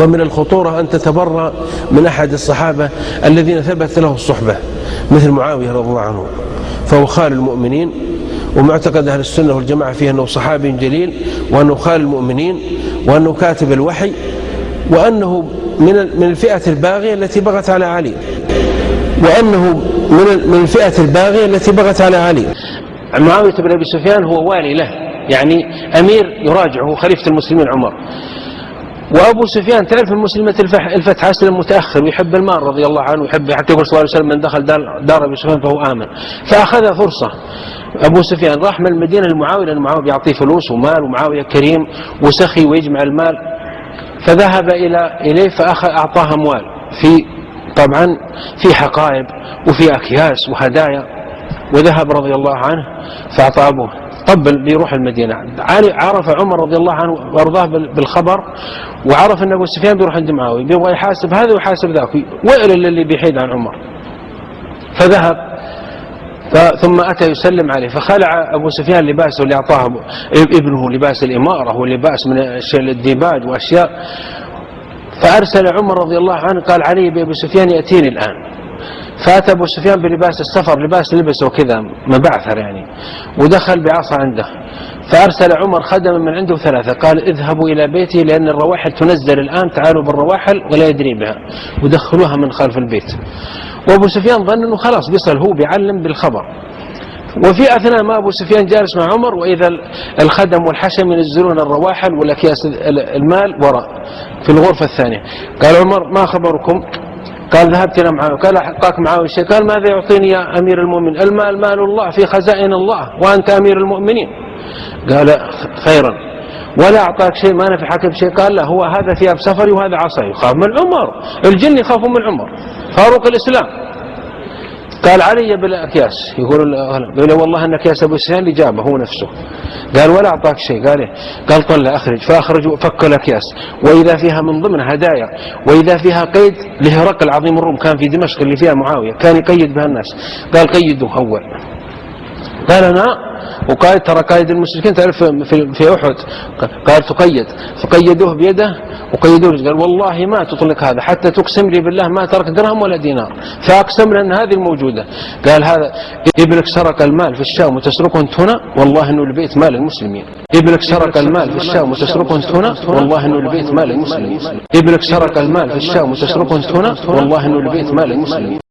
ومن الخطورة أن تتبرأ من أحد الصحابة الذين ثبت له الصحبة مثل معاوية رضي الله عنه، فهو خال المؤمنين، ومعتقد أهل السنة والجماعة فيه أنه صحابي جليل، وأنه خال المؤمنين، وأنه كاتب الوحي، وأنه من الفئة الباغية التي بغت على علي، من الفئة الباغية التي بغت على علي. معاوية بن أبي سفيان هو والي له، يعني أمير يراجعه خليفة المسلمين عمر. وأبو سفيان تعرف المسلمة الفتح أسلم متأخر ويحب المال رضي الله عنه، ويحب حتى يقول صلى الله عليه وسلم من دخل دار أبي سفيان فهو آمن. فأخذ فرصة أبو سفيان، راح من المدينة لمعاوية، لأن معاوية بيعطيه فلوس ومال، ومعاوية كريم وسخي ويجمع المال، فذهب إليه فأعطاه أموال طبعا في حقائب وفي أكياس وهدايا، وذهب رضي الله عنه فأعطى أبوه قبل بيروح المدينة. عرف عمر رضي الله عنه وارضاه بالخبر، وعرف أن أبو سفيان بيروح عند معاوية بيبغى يحاسب هذا ويحاسب ذاك، وإلى اللي بيحيد عن عمر. فذهب ثم أتى يسلم عليه، فخلع أبو سفيان لباسه اللي أعطاه ابنه، لباس الإمارة ولباس من الديباج وأشياء. فأرسل عمر رضي الله عنه قال علي بأبو سفيان يأتيني الآن. فأتى أبو سفيان بلباس السفر، لباس لبسه كذا مبعثر يعني، ودخل بعصا عنده. فأرسل عمر خدما من عنده 3، قال اذهبوا إلى بيتي لأن الرواحل تنزل الآن، تعالوا بالرواحل ولا يدري بها، ودخلوها من خلف البيت. وأبو سفيان ظن أنه خلاص بيصل هو بيعلم بالخبر. وفي أثناء ما أبو سفيان جالس مع عمر، وإذا الخدم والحشم ينزلون الرواحل والأكياس المال وراء في الغرفة الثانية. قال عمر ما خبركم؟ قال ذهبت إلى معاوية. قال أعطاك معاوية شيء؟ قال ماذا يعطيني يا أمير المؤمنين؟ المال مال الله في خزائن الله وأنت أمير المؤمنين. قال خيرا. ولا أعطاك شيء؟ ما نفعك بشيء؟ قال لا، هو هذا ثياب سفري وهذا عصاي. يخاف من عمر، الجن يخافوا من عمر فاروق الإسلام. قال علي بالأكياس، يقول والله أن أكياس أبو سفيان اللي جابه هو نفسه. قال ولا أعطاك شيء؟ قال إيه؟ قال طلع أخرج. فأخرجوا فك الأكياس، وإذا فيها من ضمن هدايا، وإذا فيها قيد لهرقل عظيم الروم كان في دمشق اللي فيها معاوية، كان يقيد بها الناس. قال قيدوه أول. قال أنا وقائد، ترى قائد المشركين تعرف في أحد، قال تقيد، فقيدوه بيده وقيدوه. قال والله ما تطلق هذا حتى تقسم لي بالله ما ترك درهم ولا دينار. فأقسم لأن هذه الموجودة. قال هذا ابنك سرق المال في الشام وتسرقه أنت هنا، والله إنه البيت مال المسلمين. ابنك سرق المال في الشام وتسرقه أنت هنا، والله إنه البيت مال المسلمين. ابنك سرق المال في الشام وتسرقه أنت هنا، والله إنه البيت مال المسلمين.